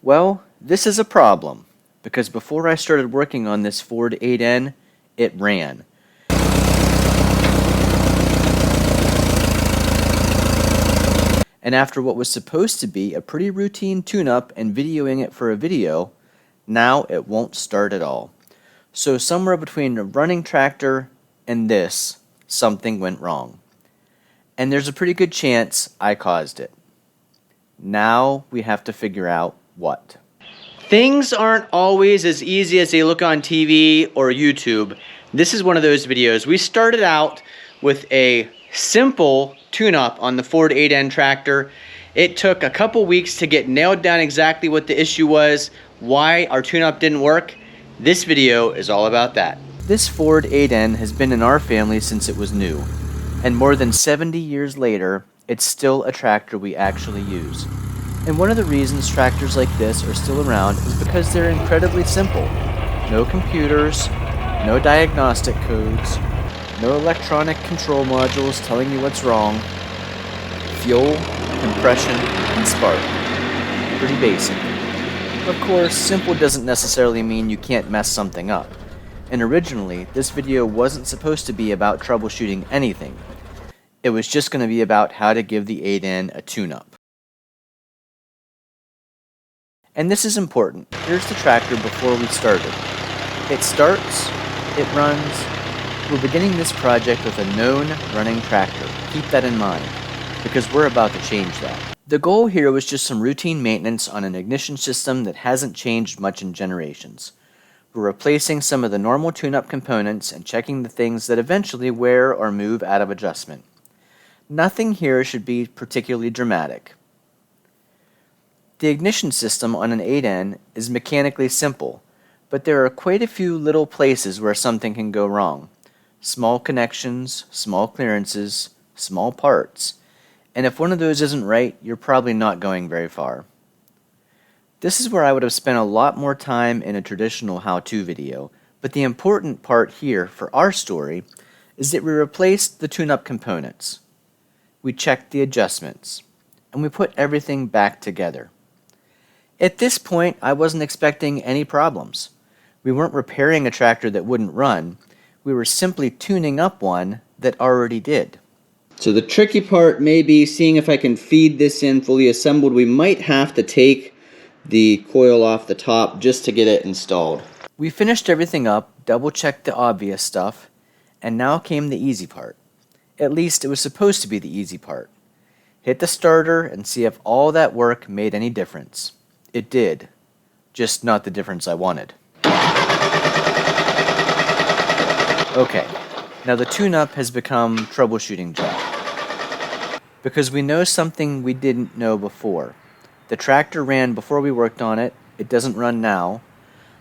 Well, this is a problem, because before I started working on this Ford 8N, it ran. And after what was supposed to be a pretty routine tune-up and videoing it for a video, now it won't start at all. So somewhere between a running tractor and this, something went wrong. And there's a pretty good chance I caused it. Now we have to figure out what. Things aren't always as easy as they look on TV or YouTube. This is one of those videos. We started out with a simple tune-up on the Ford 8N tractor. It took a couple weeks to get nailed down exactly what the issue was, why our tune-up didn't work. This video is all about that. This Ford 8N has been in our family since it was new, and more than 70 years later, it's still a tractor we actually use. And one of the reasons tractors like this are still around is because they're incredibly simple. No computers, no diagnostic codes, no electronic control modules telling you what's wrong. Fuel, compression, and spark. Pretty basic. Of course, simple doesn't necessarily mean you can't mess something up. And originally, this video wasn't supposed to be about troubleshooting anything. It was just going to be about how to give the 8N a tune-up. And this is important. Here's the tractor before we started. It starts, it runs. We're beginning this project with a known running tractor. Keep that in mind, because we're about to change that. The goal here was just some routine maintenance on an ignition system that hasn't changed much in generations. We're replacing some of the normal tune-up components and checking the things that eventually wear or move out of adjustment. Nothing here should be particularly dramatic. The ignition system on an 8N is mechanically simple, but there are quite a few little places where something can go wrong. Small connections, small clearances, small parts, and if one of those isn't right, you're probably not going very far. This is where I would have spent a lot more time in a traditional how-to video, but the important part here for our story is that we replaced the tune-up components. We checked the adjustments, and we put everything back together. At this point, I wasn't expecting any problems. We weren't repairing a tractor that wouldn't run. We were simply tuning up one that already did. So the tricky part may be seeing if I can feed this in fully assembled. We might have to take the coil off the top just to get it installed. We finished everything up, double-checked the obvious stuff, and now came the easy part. At least it was supposed to be the easy part. Hit the starter and see if all that work made any difference. It did, just not the difference I wanted. Okay, now the tune-up has become troubleshooting job. Because we know something we didn't know before. The tractor ran before we worked on it, it doesn't run now.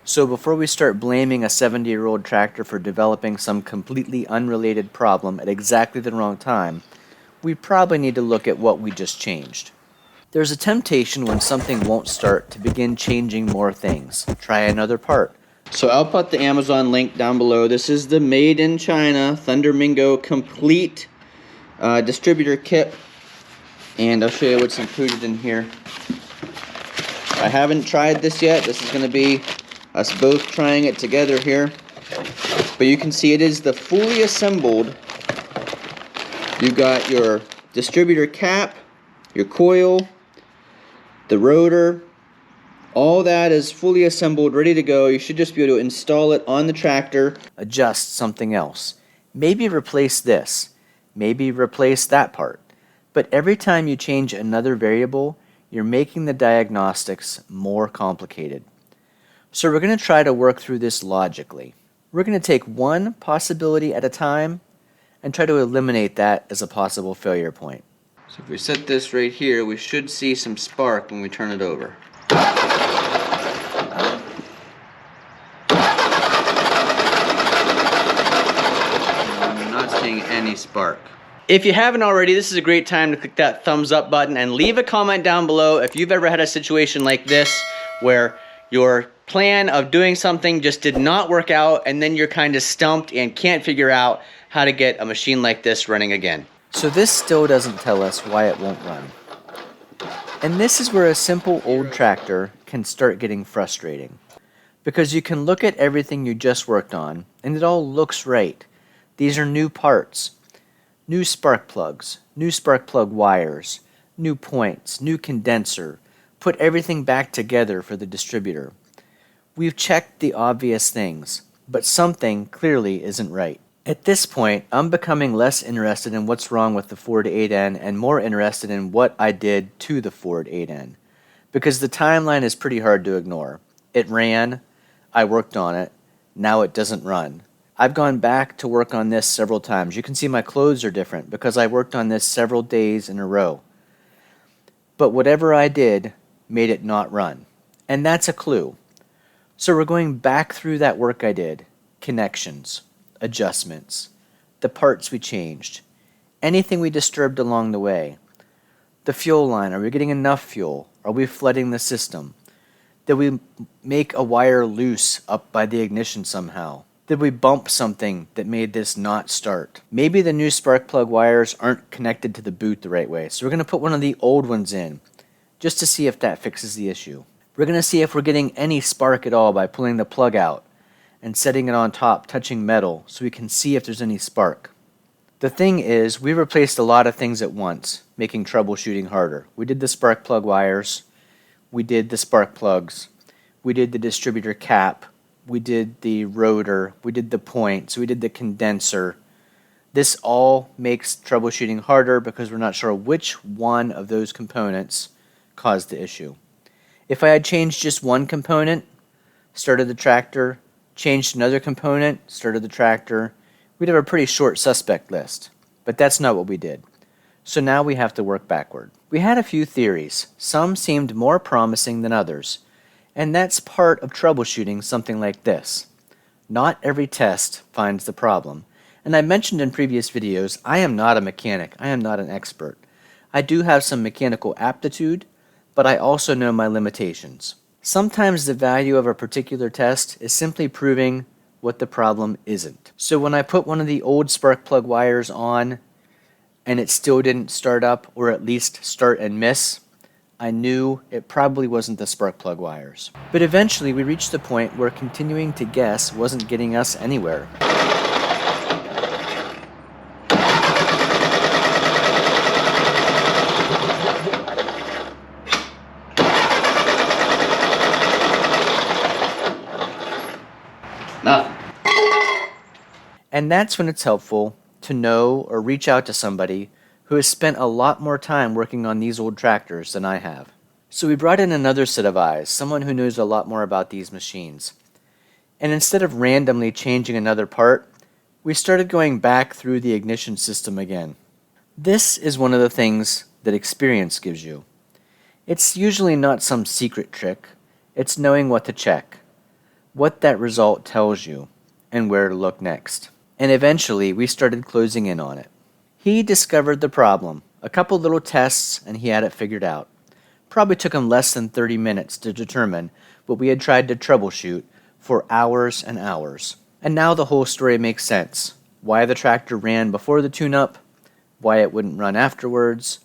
So before we start blaming a 70-year-old tractor for developing some completely unrelated problem at exactly the wrong time, we probably need to look at what we just changed. There's a temptation when something won't start to begin changing more things. Try another part. So I'll put the Amazon link down below. This is the made in China Thundermingo complete distributor kit. And I'll show you what's included in here. I haven't tried this yet. This is going to be us both trying it together here. But you can see it is the fully assembled. You've got your distributor cap, your coil, the rotor, all that is fully assembled, ready to go. You should just be able to install it on the tractor. Adjust something else. Maybe replace this. Maybe replace that part. But every time you change another variable, you're making the diagnostics more complicated. So we're going to try to work through this logically. We're going to take one possibility at a time and try to eliminate that as a possible failure point. So if we set this right here, we should see some spark when we turn it over. I'm not seeing any spark. If you haven't already, this is a great time to click that thumbs up button and leave a comment down below if you've ever had a situation like this where your plan of doing something just did not work out and then you're kind of stumped and can't figure out how to get a machine like this running again. So this still doesn't tell us why it won't run. And this is where a simple old tractor can start getting frustrating. Because you can look at everything you just worked on, and it all looks right. These are new parts, new spark plugs, new spark plug wires, new points, new condenser, put everything back together for the distributor. We've checked the obvious things, but something clearly isn't right. At this point, I'm becoming less interested in what's wrong with the Ford 8N and more interested in what I did to the Ford 8N. Because the timeline is pretty hard to ignore. It ran, I worked on it, now it doesn't run. I've gone back to work on this several times. You can see my clothes are different because I worked on this several days in a row. But whatever I did made it not run. And that's a clue. So we're going back through that work I did. Connections, adjustments, the parts we changed, anything we disturbed along the way. The fuel line, are we getting enough fuel? Are we flooding the system? Did we make a wire loose up by the ignition somehow? Did we bump something that made this not start? Maybe the new spark plug wires aren't connected to the boot the right way, so we're going to put one of the old ones in, just to see if that fixes the issue. We're going to see if we're getting any spark at all by pulling the plug out and setting it on top, touching metal, so we can see if there's any spark. The thing is, we replaced a lot of things at once, making troubleshooting harder. We did the spark plug wires, we did the spark plugs, we did the distributor cap, we did the rotor, we did the points, we did the condenser. This all makes troubleshooting harder because we're not sure which one of those components caused the issue. If I had changed just one component, started the tractor, changed another component, started the tractor, we'd have a pretty short suspect list. But that's not what we did. So now we have to work backward. We had a few theories. Some seemed more promising than others. And that's part of troubleshooting something like this. Not every test finds the problem. And I mentioned in previous videos, I am not a mechanic. I am not an expert. I do have some mechanical aptitude, but I also know my limitations. Sometimes the value of a particular test is simply proving what the problem isn't. So when I put one of the old spark plug wires on and it still didn't start up, or at least start and miss, I knew it probably wasn't the spark plug wires. But eventually we reached the point where continuing to guess wasn't getting us anywhere. Nothing. And that's when it's helpful to know or reach out to somebody who has spent a lot more time working on these old tractors than I have. So we brought in another set of eyes, someone who knows a lot more about these machines. And instead of randomly changing another part, we started going back through the ignition system again. This is one of the things that experience gives you. It's usually not some secret trick, it's knowing what to check, what that result tells you, and where to look next. And eventually we started closing in on it. He discovered the problem, a couple little tests, and he had it figured out. Probably took him less than 30 minutes to determine what we had tried to troubleshoot for hours and hours. And now the whole story makes sense. Why the tractor ran before the tune-up, why it wouldn't run afterwards,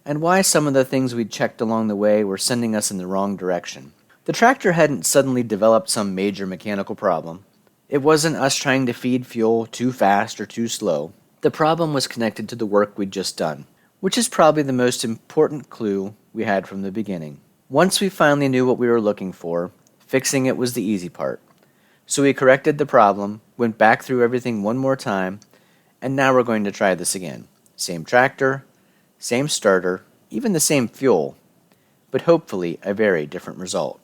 and why some of the things we'd checked along the way were sending us in the wrong direction. The tractor hadn't suddenly developed some major mechanical problem. It wasn't us trying to feed fuel too fast or too slow. The problem was connected to the work we'd just done, which is probably the most important clue we had from the beginning. Once we finally knew what we were looking for, fixing it was the easy part. So we corrected the problem, went back through everything one more time, and now we're going to try this again. Same tractor, same starter, even the same fuel, but hopefully a very different result.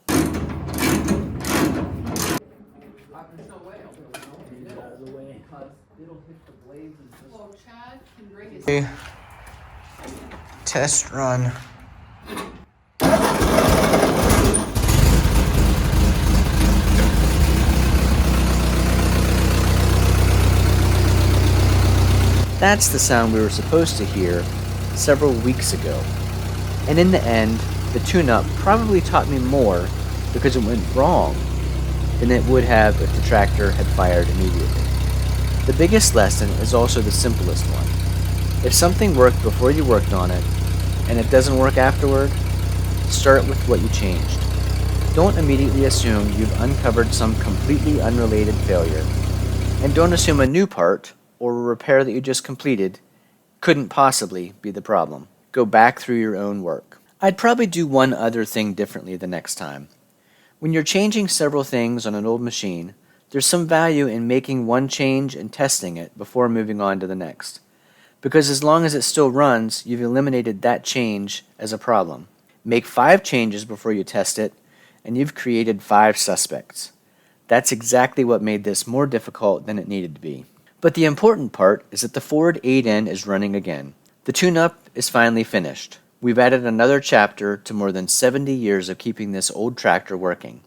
Test run. That's the sound we were supposed to hear several weeks ago. And in the end, the tune-up probably taught me more because it went wrong than it would have if the tractor had fired immediately. The biggest lesson is also the simplest one. If something worked before you worked on it, and it doesn't work afterward, start with what you changed. Don't immediately assume you've uncovered some completely unrelated failure. And don't assume a new part, or a repair that you just completed, couldn't possibly be the problem. Go back through your own work. I'd probably do one other thing differently the next time. When you're changing several things on an old machine, there's some value in making one change and testing it before moving on to the next. Because as long as it still runs, you've eliminated that change as a problem. Make 5 changes before you test it, and you've created 5 suspects. That's exactly what made this more difficult than it needed to be. But the important part is that the Ford 8N is running again. The tune-up is finally finished. We've added another chapter to more than 70 years of keeping this old tractor working.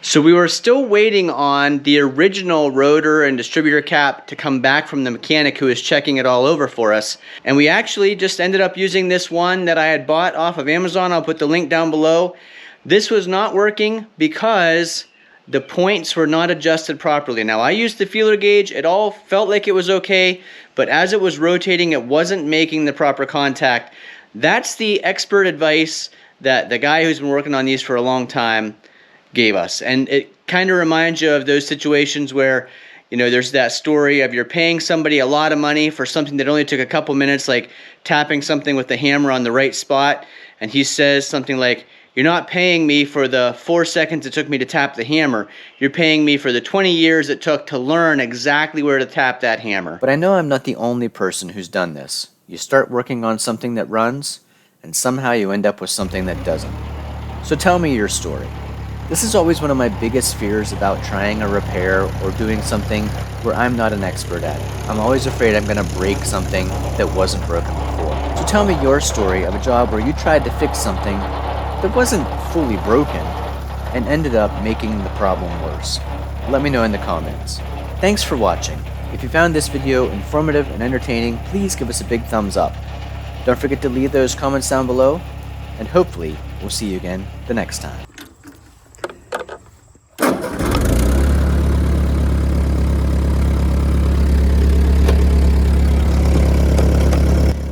So we were still waiting on the original rotor and distributor cap to come back from the mechanic who was checking it all over for us. And we actually just ended up using this one that I had bought off of Amazon. I'll put the link down below. This was not working because the points were not adjusted properly. Now I used the feeler gauge. It all felt like it was okay, but as it was rotating, it wasn't making the proper contact. That's the expert advice that the guy who's been working on these for a long time gave us. And it kind of reminds you of those situations where, you know, there's that story of you're paying somebody a lot of money for something that only took a couple minutes, like tapping something with the hammer on the right spot. And he says something like, "You're not paying me for the 4 seconds it took me to tap the hammer. You're paying me for the 20 years it took to learn exactly where to tap that hammer." But I know I'm not the only person who's done this. You start working on something that runs, and somehow you end up with something that doesn't. So tell me your story. This is always one of my biggest fears about trying a repair or doing something where I'm not an expert at it. I'm always afraid I'm going to break something that wasn't broken before. So tell me your story of a job where you tried to fix something that wasn't fully broken and ended up making the problem worse. Let me know in the comments. Thanks for watching. If you found this video informative and entertaining, please give us a big thumbs up. Don't forget to leave those comments down below, and hopefully we'll see you again the next time.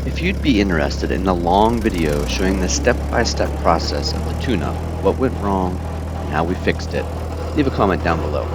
If you'd be interested in a long video showing the step-by-step process of the tune-up, what went wrong, and how we fixed it, leave a comment down below.